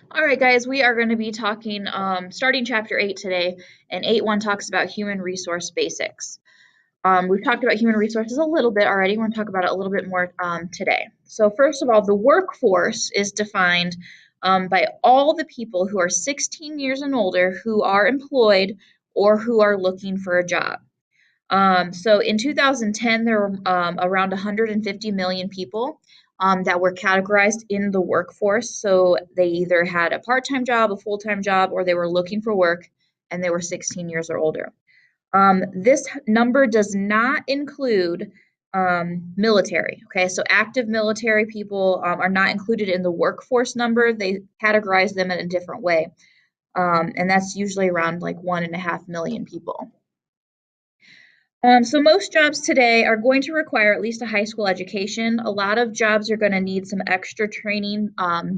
All right, guys, we are going to be talking, starting chapter 8 today, and 8.1 talks about human resource basics. We've talked about human resources a little bit already. We're going to talk about it a little bit more today. So, first of all, the workforce is defined by all the people who are 16 years and older who are employed or who are looking for a job. So in 2010, there were around 150 million people that were categorized in the workforce. So they either had a part-time job, a full-time job, or they were looking for work, and they were 16 years or older. This number does not include military. Okay, so active military people are not included in the workforce number. They categorize them in a different way, and that's usually around like 1.5 million people. So most jobs today are going to require at least a high school education. A lot of jobs are going to need some extra training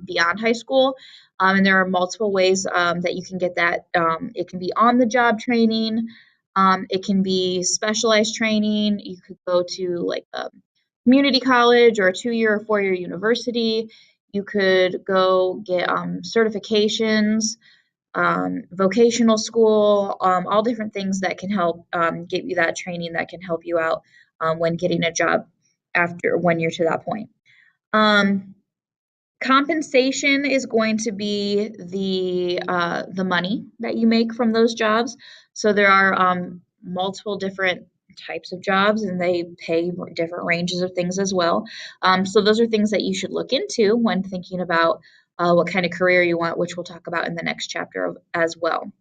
beyond high school, and there are multiple ways that you can get that. It can be on-the-job training. It can be specialized training. You could go to like a community college or a 2-year or 4-year university. You could go get certifications, vocational school, all different things that can help get you that training that can help you out when getting a job after when you're to that point. Compensation is going to be the money that you make from those jobs. So there are multiple different types of jobs, and they pay different ranges of things as well. So those are things that you should look into when thinking about what kind of career you want, which we'll talk about in the next chapter as well.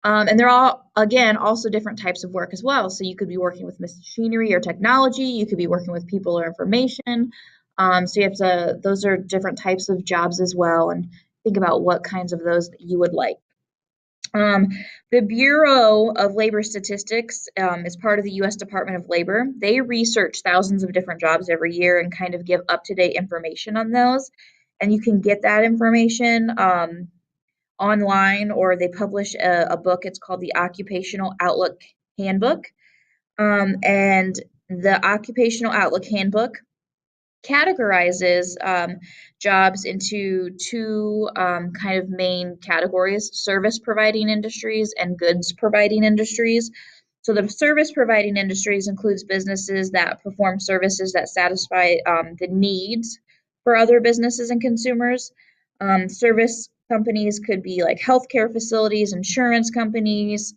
And they're all, again, also different types of work as well. So you could be working with machinery or technology. You could be working with people or information. So you have to, those are different types of jobs as well. And think about what kinds of those that you would like. The Bureau of Labor Statistics is part of the U.S. Department of Labor. They research thousands of different jobs every year and kind of give up-to-date information on those. And you can get that information online, or they publish a book. It's called the Occupational Outlook Handbook. And the Occupational Outlook Handbook categorizes jobs into two kind of main categories: service providing industries and goods providing industries. So the service providing industries includes businesses that perform services that satisfy the needs for other businesses and consumers. Service companies could be like healthcare facilities, insurance companies,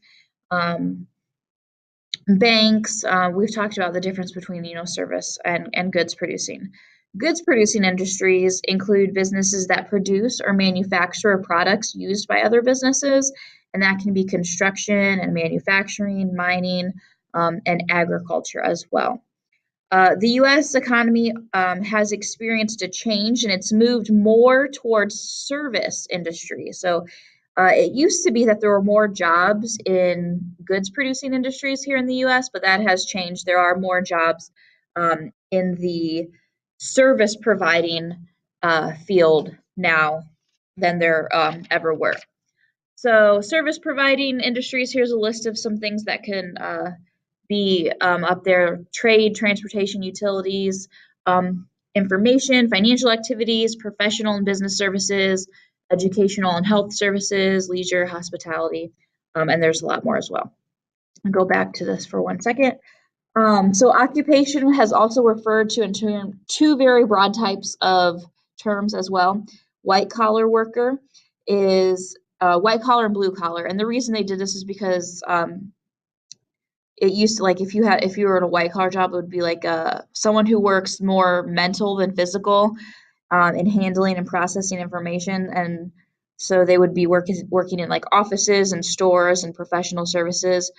banks. We've talked about the difference between service and goods producing. Goods producing industries include businesses that produce or manufacture products used by other businesses, and that can be construction and manufacturing, mining, and agriculture as well. The U.S. economy has experienced a change, and it's moved more towards service industry. So it used to be that there were more jobs in goods producing industries here in the U.S., but that has changed. There are more jobs in the service providing field now than there ever were. So service providing industries, here's a list of some things that can be up there: trade, transportation, utilities, information, financial activities, professional and business services, educational and health services, leisure, hospitality, and there's a lot more as well. I'll go back to this for 1 second. So occupation has also referred to in two very broad types of terms as well. White collar worker is white collar and blue collar, and the reason they did this is because it used to, like, if you were in a white collar job, it would be like someone who works more mental than physical in handling and processing information, and so they would be working in like offices and stores and professional services,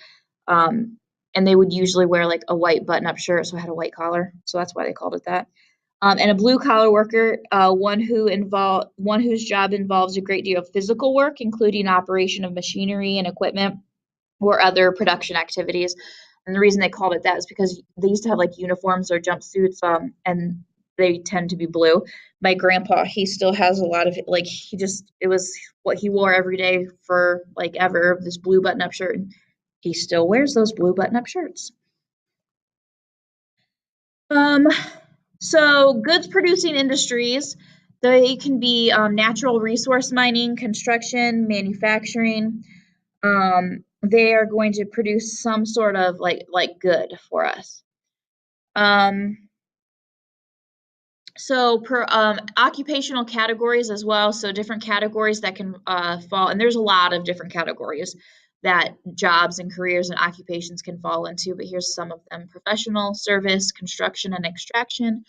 and they would usually wear like a white button-up shirt, so it had a white collar, so that's why they called it that. And a blue collar worker, one whose job involves a great deal of physical work, including operation of machinery and equipment or other production activities. And the reason they called it that is because they used to have like uniforms or jumpsuits, and they tend to be blue. My grandpa, he still has a lot of it. Like, it was what he wore every day for like ever, this blue button-up shirt. And he still wears those blue button-up shirts. So goods producing industries They can be natural resource mining, construction, manufacturing. They are going to produce some sort of like good for us. So per occupational categories as well, so different categories that can fall, and there's a lot of different categories that jobs and careers and occupations can fall into, but here's some of them: professional, service, construction and extraction,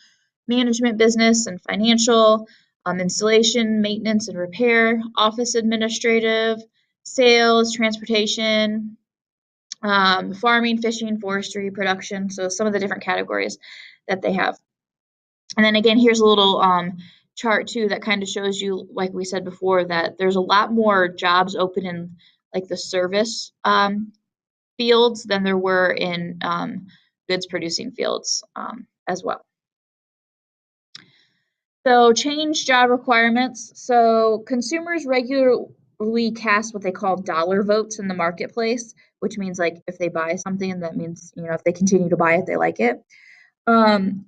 management, business and financial, installation, maintenance and repair, office administrative, sales, transportation, farming, fishing, forestry, production. So some of the different categories that they have. And then again, here's a little chart too that kind of shows you, like we said before, that there's a lot more jobs open in like the service fields than there were in goods producing fields as well. So change job requirements. So consumers regularly cast what they call dollar votes in the marketplace, which means like if they buy something, that means, if they continue to buy it, they like it.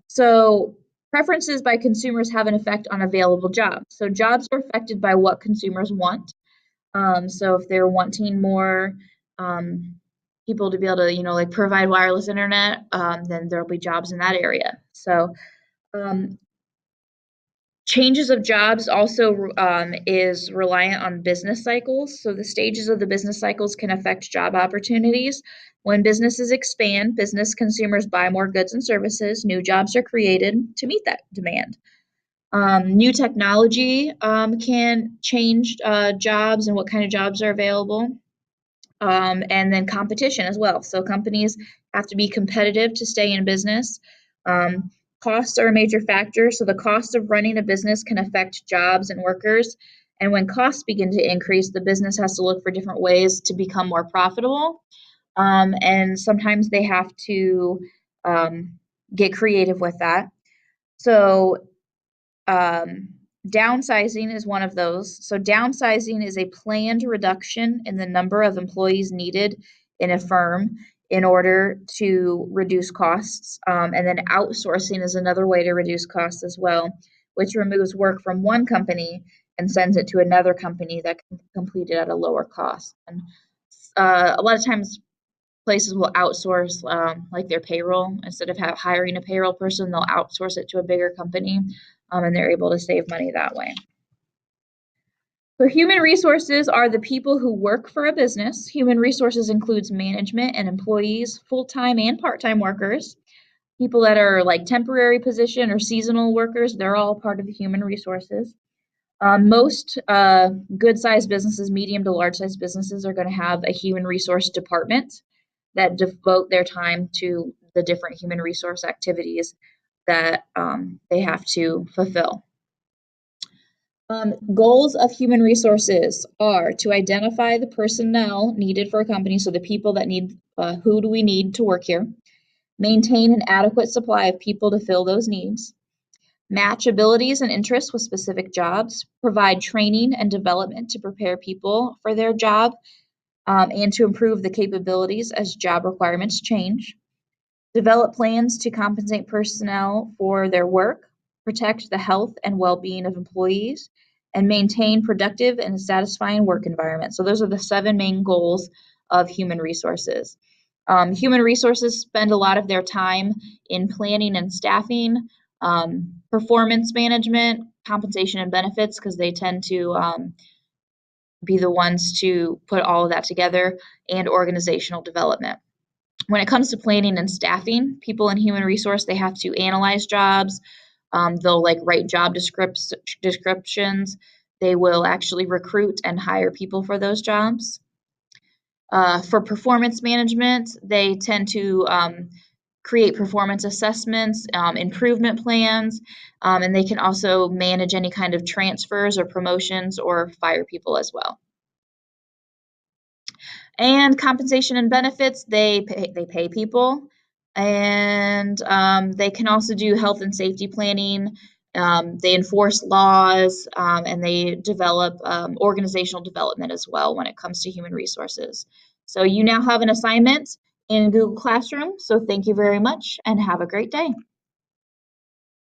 So preferences by consumers have an effect on available jobs. So jobs are affected by what consumers want. So if they're wanting more people to be able to, like provide wireless internet, then there'll be jobs in that area. So changes of jobs also is reliant on business cycles. So the stages of the business cycles can affect job opportunities. When businesses expand, business consumers buy more goods and services. New jobs are created to meet that demand. New technology can change jobs and what kind of jobs are available. And then competition as well. So companies have to be competitive to stay in business. Costs are a major factor. So the cost of running a business can affect jobs and workers. And when costs begin to increase, the business has to look for different ways to become more profitable. And sometimes they have to get creative with that. So downsizing is one of those. So downsizing is a planned reduction in the number of employees needed in a firm in order to reduce costs. And then outsourcing is another way to reduce costs as well, which removes work from one company and sends it to another company that can complete it at a lower cost. And a lot of times places will outsource like their payroll. Instead of hiring a payroll person, they'll outsource it to a bigger company, and they're able to save money that way. So human resources are the people who work for a business. Human resources includes management and employees, full-time and part-time workers. People that are like temporary position or seasonal workers, they're all part of the human resources. Most good-sized businesses, medium to large-sized businesses, are going to have a human resource department that devote their time to the different human resource activities that they have to fulfill. Goals of human resources are to identify the personnel needed for a company, so the people that need, who do we need to work here, maintain an adequate supply of people to fill those needs, match abilities and interests with specific jobs, provide training and development to prepare people for their job, and to improve the capabilities as job requirements change, develop plans to compensate personnel for their work, protect the health and well-being of employees, and maintain productive and satisfying work environments. So those are the 7 main goals of human resources. Human resources spend a lot of their time in planning and staffing, performance management, compensation and benefits, because they tend to be the ones to put all of that together, and organizational development. When it comes to planning and staffing, people in human resource, they have to analyze jobs. They'll like write job descriptions. They will actually recruit and hire people for those jobs. For performance management, they tend to create performance assessments, improvement plans, and they can also manage any kind of transfers or promotions or fire people as well. And compensation and benefits, they pay people, and they can also do health and safety planning. They enforce laws, and they develop organizational development as well when it comes to human resources. So you now have an assignment in Google Classroom. So thank you very much and have a great day.